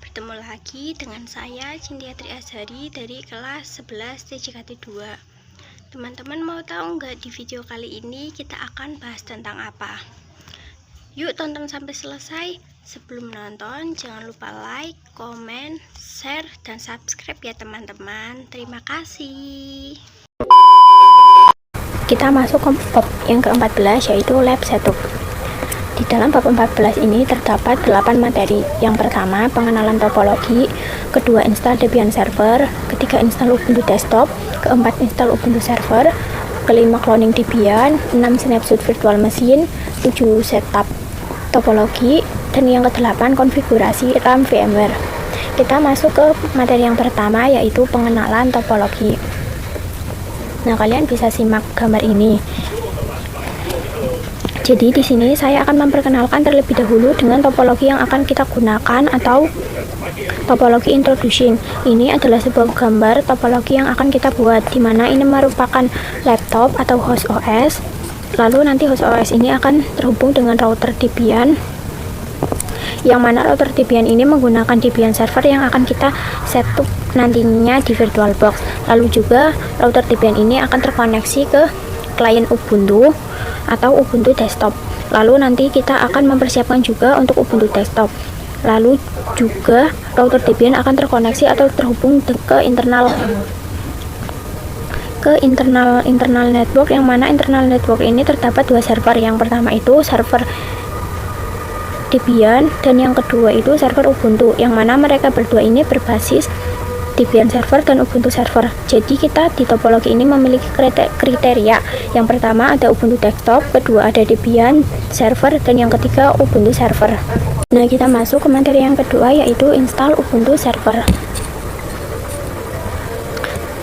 bertemu lagi dengan saya Cynthia Tri Azhari dari kelas 11 TJKT 2. Teman-teman mau tahu nggak di video kali ini kita akan bahas tentang apa? Yuk tonton sampai selesai. Sebelum nonton jangan lupa like, komen, share, dan subscribe ya teman-teman. Terima kasih. Kita masuk ke bab yang ke-14 yaitu lab setup. Di dalam bab 14 ini terdapat 8 materi. Yang pertama, pengenalan topologi, kedua, install Debian server, ketiga, install Ubuntu desktop, keempat, install Ubuntu server, kelima, cloning Debian, 6, snapshot virtual machine, 7, setup topologi, dan yang ke-8, konfigurasi RAM VMware. Kita masuk ke materi yang pertama yaitu pengenalan topologi. Nah, kalian bisa simak gambar ini. Jadi di sini saya akan memperkenalkan terlebih dahulu dengan topologi yang akan kita gunakan atau topologi introducing. Ini adalah sebuah gambar topologi yang akan kita buat, di mana ini merupakan laptop atau host OS. Lalu nanti host OS ini akan terhubung dengan router Debian, yang mana router Debian ini menggunakan Debian server yang akan kita setup nantinya di VirtualBox. Lalu juga router Debian ini akan terkoneksi ke klien Ubuntu atau Ubuntu desktop. Lalu nanti kita akan mempersiapkan juga untuk Ubuntu desktop. Lalu juga router Debian akan terkoneksi atau terhubung ke internal network, yang mana internal network ini terdapat dua server. Yang pertama itu server Debian dan yang kedua itu server Ubuntu, yang mana mereka berdua ini berbasis Debian server dan Ubuntu server. Jadi kita di topologi ini memiliki kriteria. Yang pertama ada Ubuntu desktop, kedua ada Debian server, dan yang ketiga Ubuntu server. Nah, kita masuk ke materi yang kedua yaitu install Ubuntu server.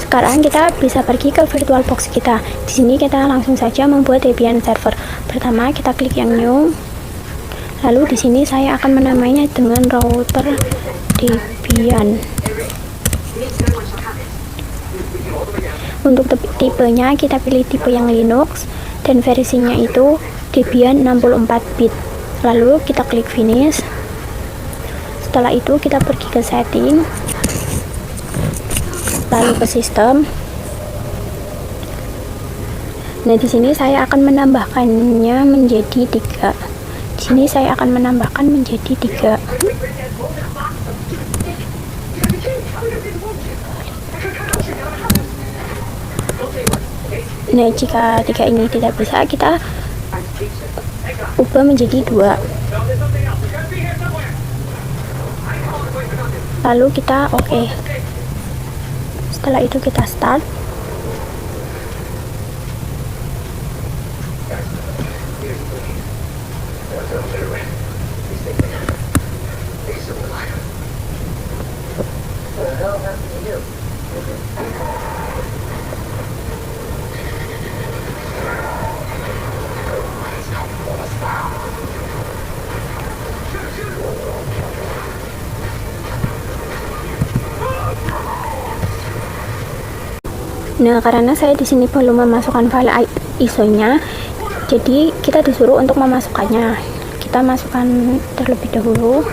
Sekarang kita bisa pergi ke VirtualBox kita. Di sini kita langsung saja membuat Debian server. Pertama kita klik yang new. Lalu di sini saya akan menamainya dengan router Debian. Untuk tipenya kita pilih tipe yang Linux dan versinya itu Debian 64 bit. Lalu kita klik finish. Setelah itu kita pergi ke setting, lalu ke sistem. Nah, di sini saya akan menambahkannya menjadi 3. Di sini saya akan menambahkan menjadi 3. Nah, jika 3 ini tidak bisa, kita ubah menjadi 2. Lalu kita oke. Setelah itu kita start. Nah, karena saya di sini belum memasukkan file ISO-nya, jadi kita disuruh untuk memasukkannya. Kita masukkan terlebih dahulu.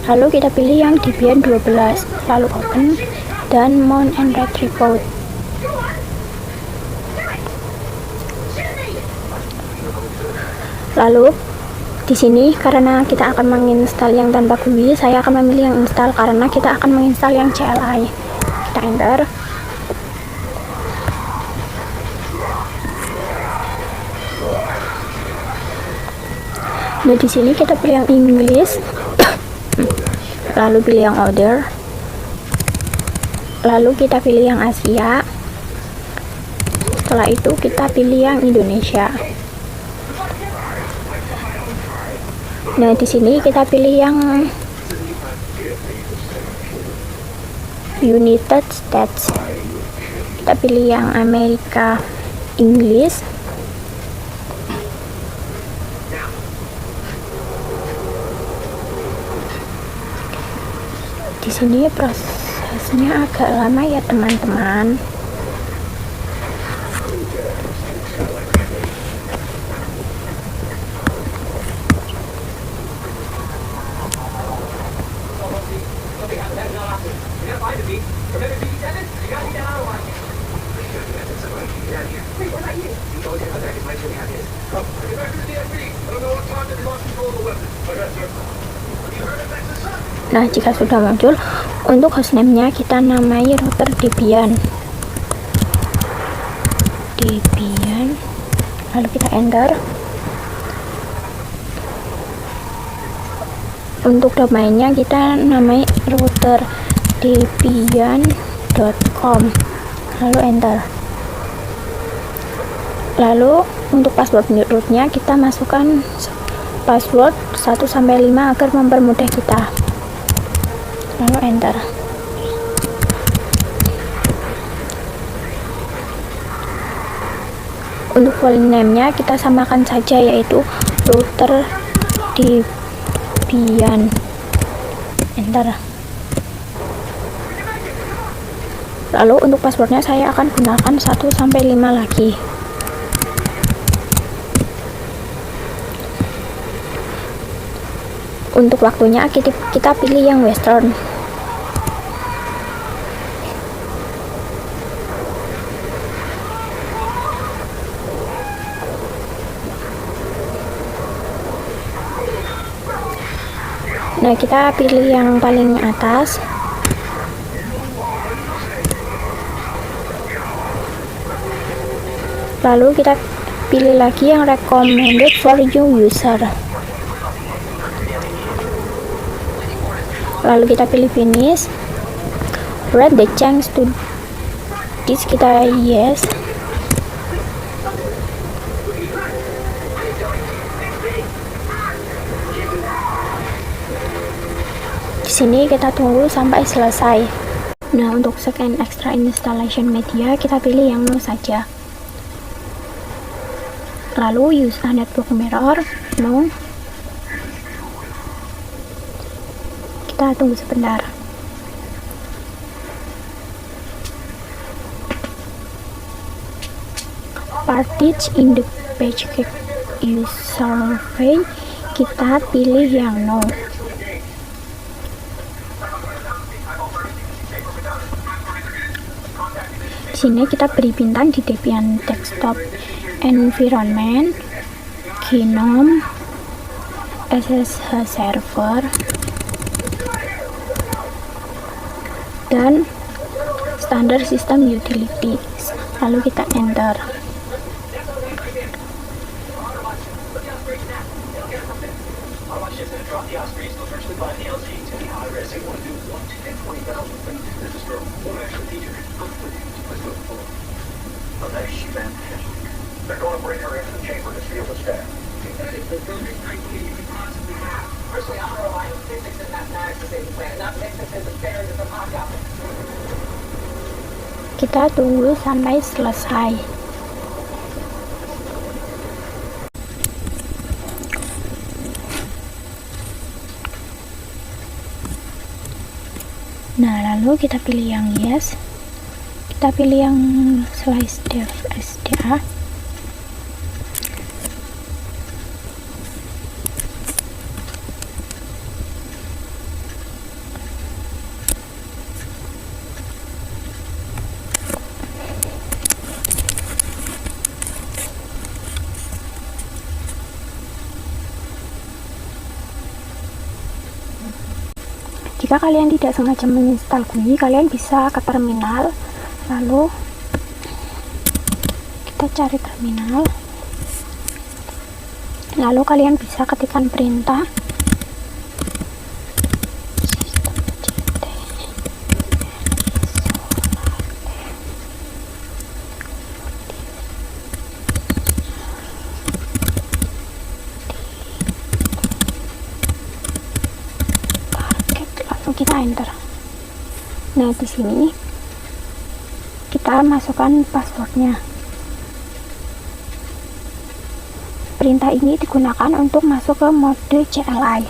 Lalu kita pilih yang Debian 12, lalu open dan mount and retrieve. Lalu di sini karena kita akan menginstal yang tanpa GUI, saya akan memilih yang install karena kita akan menginstal yang CLI. Kita enter. Nah, di sini kita pilih yang English, lalu pilih yang order, lalu kita pilih yang Asia. Setelah itu kita pilih yang Indonesia. Nah, di sini kita pilih yang United States. Kita pilih yang Amerika English. Di sini prosesnya agak lama ya teman-teman. Nah, jika sudah muncul, untuk hostname-nya kita namai router Debian. Lalu kita enter. Untuk domainnya kita namai router debian.com, lalu enter. Lalu untuk password rootnya kita masukkan password 1-5 agar mempermudah kita, lalu enter. Untuk file name-nya kita samakan saja, yaitu router Debian, enter. Lalu untuk passwordnya saya akan gunakan 1-5 lagi. Untuk waktunya kita pilih yang Western. Nah, kita pilih yang paling atas. Lalu kita pilih lagi yang recommended for new user. Lalu kita pilih finish. Read the change to this, kita yes. Di sini kita tunggu sampai selesai. Nah, untuk scan extra installation media kita pilih yang no saja. Lalu use a network mirror, no. Kita tunggu sebentar. Partage in the page use survey, kita pilih yang no. Di sini kita beri bintang di Debian desktop environment, GNOME, SSH server, dan standard system utilities. Lalu kita enter. Kita tunggu sampai selesai. Nah, lalu kita pilih yang yes. Kita pilih yang slice dev SDA. Jika kalian tidak sengaja menginstal GUI, kalian bisa ke terminal, lalu kita cari terminal, lalu kalian bisa ketikkan perintah kita enter. Nah, di sini kita masukkan passwordnya. Perintah ini digunakan untuk masuk ke mode CLI.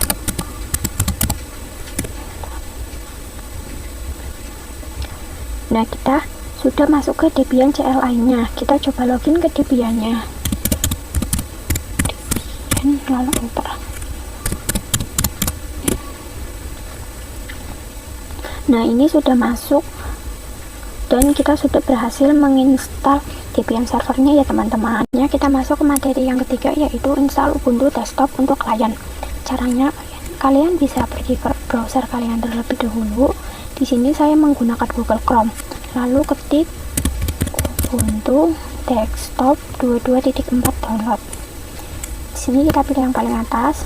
Nah, kita sudah masuk ke Debian CLI-nya. Kita coba login ke Debian-nya. Debian, lalu enter. Nah, ini sudah masuk dan kita sudah berhasil menginstal VPN servernya ya teman-teman. Kita masuk ke materi yang ketiga, yaitu install Ubuntu desktop untuk klien. Caranya, kalian bisa pergi ke browser kalian terlebih dahulu. Di sini saya menggunakan Google Chrome, lalu ketik Ubuntu desktop 22.4 download. Di sini kita pilih yang paling atas,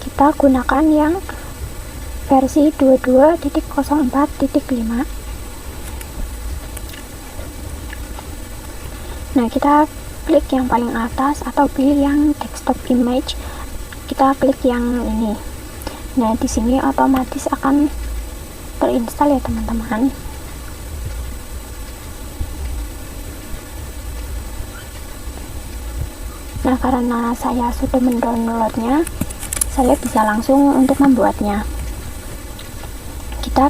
kita gunakan yang versi 22.04.5. Nah, kita klik yang paling atas atau pilih yang desktop image. Kita klik yang ini. Nah, di sini otomatis akan terinstall ya teman-teman. Nah, karena saya sudah mendownloadnya, saya bisa langsung untuk membuatnya. Kita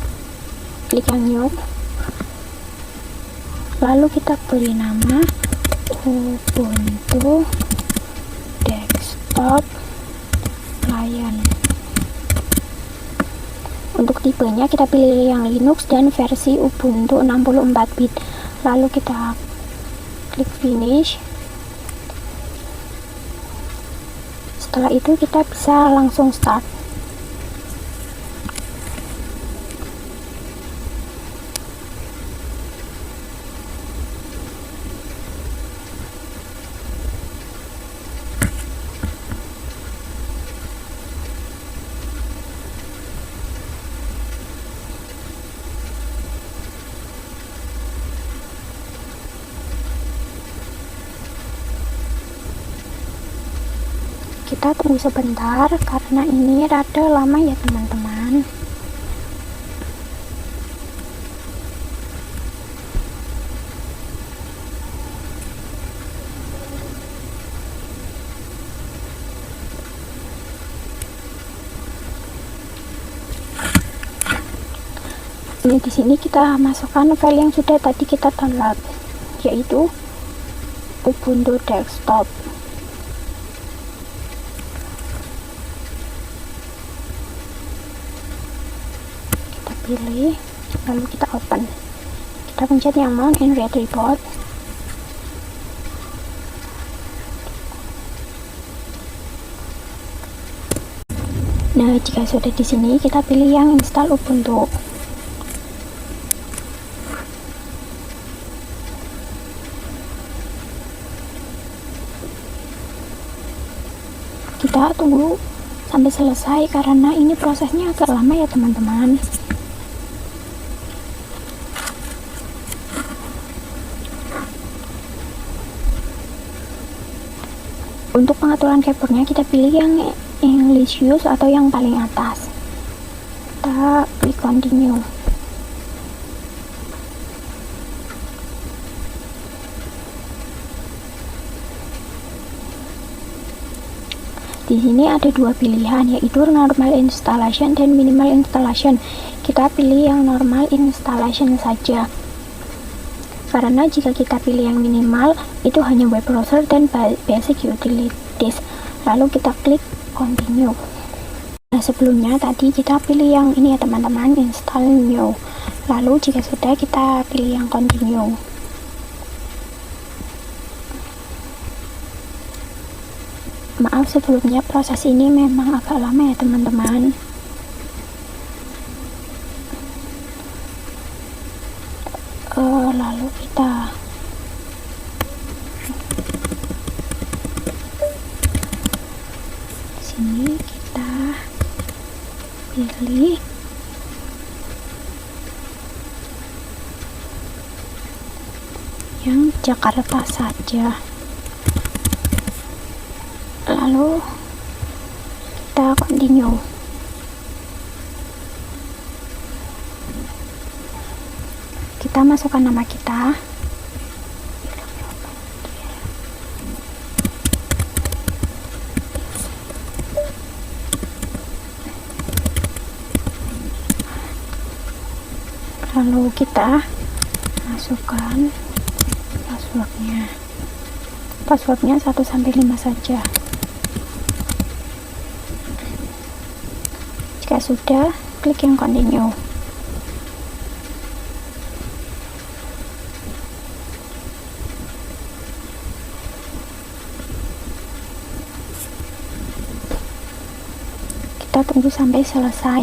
klik yang new, lalu kita beri nama Ubuntu desktop client. Untuk tipenya kita pilih yang Linux dan versi Ubuntu 64 bit, lalu kita klik finish. Setelah itu kita bisa langsung start. Kita tunggu sebentar karena ini rada lama ya teman-teman. Ini di sini kita masukkan file yang sudah tadi kita download, yaitu Ubuntu desktop. Pilih, lalu kita open, kita pencet yang mount and read report. Nah, jika sudah di sini kita pilih yang install Ubuntu. Kita tunggu sampai selesai karena ini prosesnya agak lama ya teman-teman. Untuk pengaturan keyboardnya kita pilih yang English use atau yang paling atas. Kita klik continue. Di sini ada dua pilihan, yaitu normal installation dan minimal installation. Kita pilih yang normal installation saja. Karena jika kita pilih yang minimal, itu hanya web browser dan basic utilities. Lalu kita klik continue. Nah, sebelumnya tadi kita pilih yang ini ya teman-teman, install new. Lalu jika sudah, kita pilih yang continue. Maaf sebelumnya, proses ini memang agak lama ya teman-teman. Lalu kita sini kita pilih yang Jakarta saja, lalu kita continue. Kita masukkan nama kita, lalu kita masukkan passwordnya 1 sampai 5 saja. Jika sudah, klik yang continue. kita tunggu sampai selesai.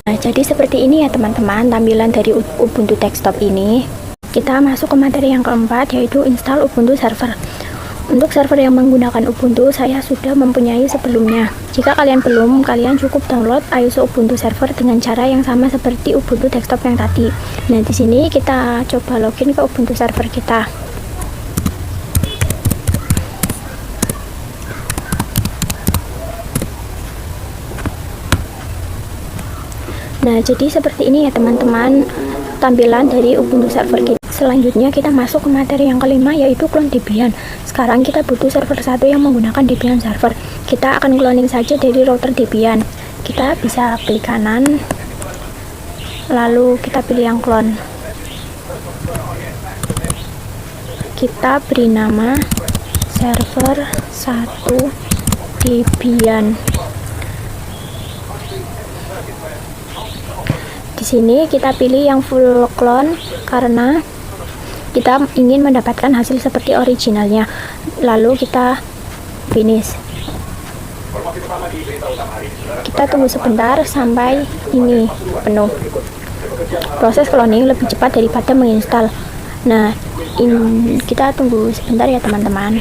Nah, jadi seperti ini ya teman-teman tampilan dari Ubuntu Desktop ini. Kita masuk ke materi yang keempat, yaitu install Ubuntu Server. Untuk server yang menggunakan Ubuntu, saya sudah mempunyai sebelumnya. Jika kalian belum, kalian cukup download ISO Ubuntu Server dengan cara yang sama seperti Ubuntu Desktop yang tadi. Nah, di sini kita coba login ke Ubuntu Server kita. Nah, jadi seperti ini ya teman-teman tampilan dari Ubuntu Server kita. Selanjutnya kita masuk ke materi yang kelima, yaitu clone Debian. Sekarang kita butuh server 1 yang menggunakan Debian server. Kita akan cloning saja dari router Debian. Kita bisa klik kanan, lalu kita pilih yang clone. Kita beri nama server 1 Debian. Di sini kita pilih yang full clone karena kita ingin mendapatkan hasil seperti originalnya. Lalu kita finish. Kita tunggu sebentar sampai ini penuh. Proses cloning lebih cepat daripada menginstal. Nah, kita tunggu sebentar ya teman-teman.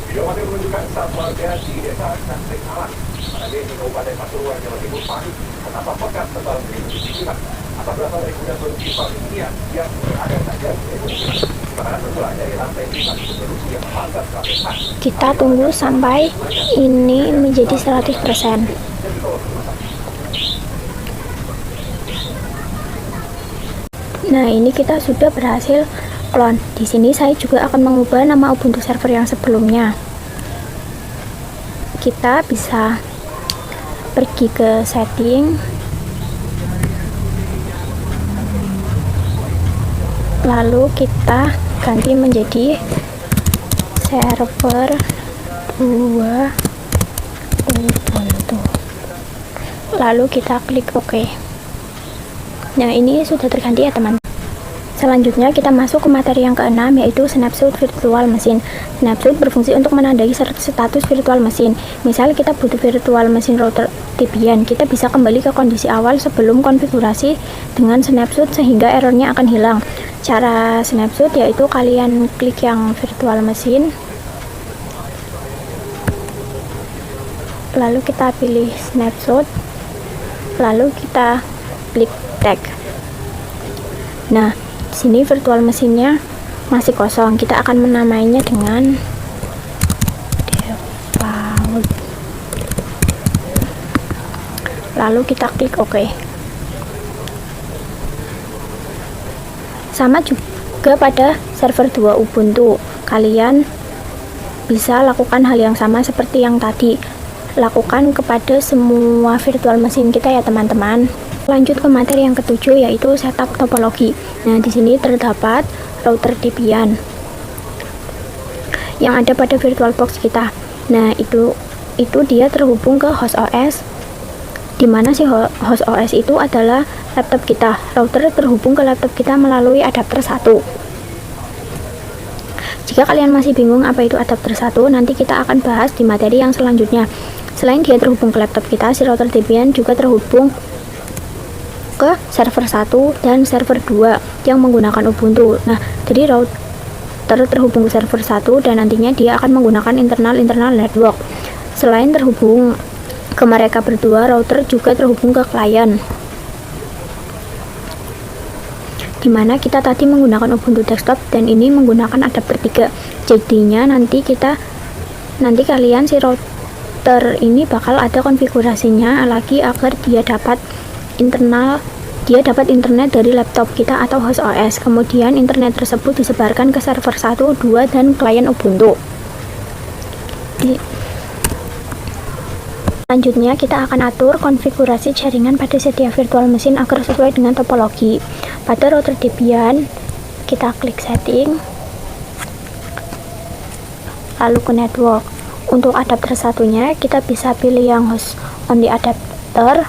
Video masih menunjukkan saat warga di desa Nangling Alas, Manade, Kabupaten Pasuruan, Jawa Timur panik kenapa pekat tebal menimbulkan kericuhan atas berasal dari gudang produksi pabrik minyak yang ada saja di Indonesia. Kebakaran bermula dari lantai 5 di produksi yang mangkat KPH. Kita tunggu sampai ini menjadi 100%. Nah, ini kita sudah berhasil clone. Di sini saya juga akan mengubah nama Ubuntu server yang sebelumnya. Kita bisa pergi ke setting, lalu kita ganti menjadi server 2 Ubuntu, lalu kita klik OK. Nah, ini sudah terganti ya teman. Selanjutnya kita masuk ke materi yang keenam, yaitu snapshot virtual machine. Snapshot berfungsi untuk menandai status virtual machine. Misal kita butuh virtual machine router Debian, kita bisa kembali ke kondisi awal sebelum konfigurasi dengan snapshot sehingga errornya akan hilang. Cara snapshot yaitu kalian klik yang virtual machine, lalu kita pilih snapshot, lalu kita klik tag. Nah, sini virtual mesinnya masih kosong, kita akan menamainya dengan default, lalu kita klik OK. Sama juga pada server 2 Ubuntu, kalian bisa lakukan hal yang sama seperti yang tadi, lakukan kepada semua virtual mesin kita ya teman-teman. Lanjut ke materi yang ketujuh, yaitu setup topologi. Nah, di sini terdapat router Debian yang ada pada VirtualBox kita. Nah, itu dia terhubung ke host OS, di mana si host OS itu adalah laptop kita. Router terhubung ke laptop kita melalui adapter 1. Jika kalian masih bingung apa itu adapter 1, nanti kita akan bahas di materi yang selanjutnya. Selain dia terhubung ke laptop kita, si router Debian juga terhubung ke server 1 dan server 2 yang menggunakan Ubuntu. Nah, jadi router terhubung ke server 1 dan nantinya dia akan menggunakan internal network. Selain terhubung ke mereka berdua, router juga terhubung ke klien, dimana kita tadi menggunakan Ubuntu Desktop dan ini menggunakan adapter 3. Jadinya nanti kalian si router ini bakal ada konfigurasinya lagi agar dia dapat internet dari laptop kita atau host OS. Kemudian internet tersebut disebarkan ke server 1, 2 dan klien Ubuntu. Selanjutnya kita akan atur konfigurasi jaringan pada setiap virtual machine agar sesuai dengan topologi. Pada router Debian, kita klik setting, lalu ke network. Untuk adapter satunya kita bisa pilih yang host only adapter.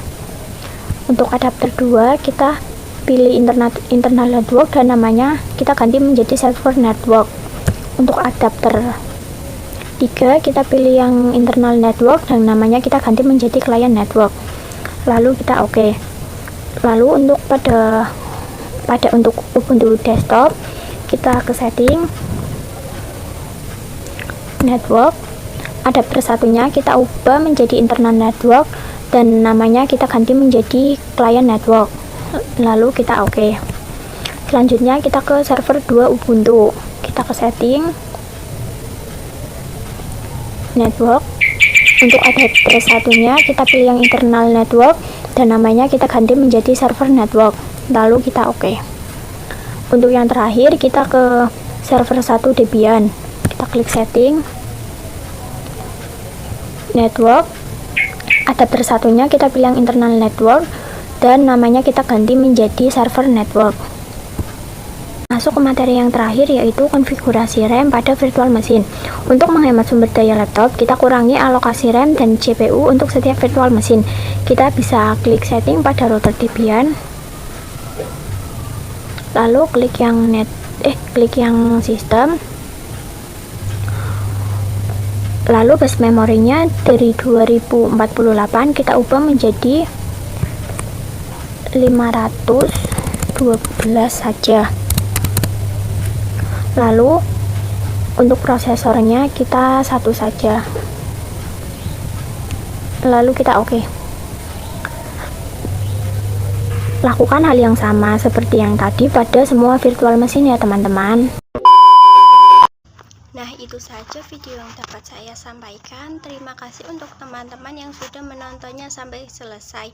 Untuk adapter 2 kita pilih internal network dan namanya kita ganti menjadi server network. Untuk adapter ketiga kita pilih yang internal network dan namanya kita ganti menjadi client network, lalu kita oke. Lalu untuk untuk Ubuntu desktop kita ke setting network, adapter satunya kita ubah menjadi internal network dan namanya kita ganti menjadi client network, lalu kita oke. Selanjutnya kita ke server 2 Ubuntu, kita ke setting network, untuk adapter satunya kita pilih yang internal network dan namanya kita ganti menjadi server network, lalu kita oke. Untuk yang terakhir kita ke server 1 Debian, kita klik setting network, adapter satunya kita pilih yang internal network dan namanya kita ganti menjadi server network. Masuk ke materi yang terakhir, yaitu konfigurasi RAM pada virtual machine. Untuk menghemat sumber daya laptop, kita kurangi alokasi RAM dan CPU untuk setiap virtual machine. Kita bisa klik setting pada router Debian, lalu klik yang sistem, lalu bus memorinya dari 2048 kita ubah menjadi 512 saja. Lalu untuk prosesornya kita 1 saja, lalu kita oke. Lakukan hal yang sama seperti yang tadi pada semua virtual machine ya teman-teman. Nah, itu saja video yang dapat saya sampaikan. Terima kasih untuk teman-teman yang sudah menontonnya sampai selesai.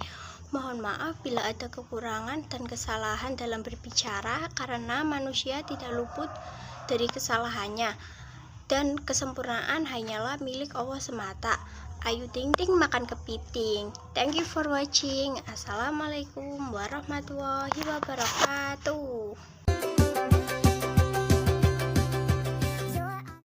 Mohon maaf bila ada kekurangan dan kesalahan dalam berbicara, karena manusia tidak luput dari kesalahannya, dan kesempurnaan hanyalah milik Allah semata. Ayu ting ting makan kepiting. Thank you for watching. Assalamualaikum warahmatullahi wabarakatuh.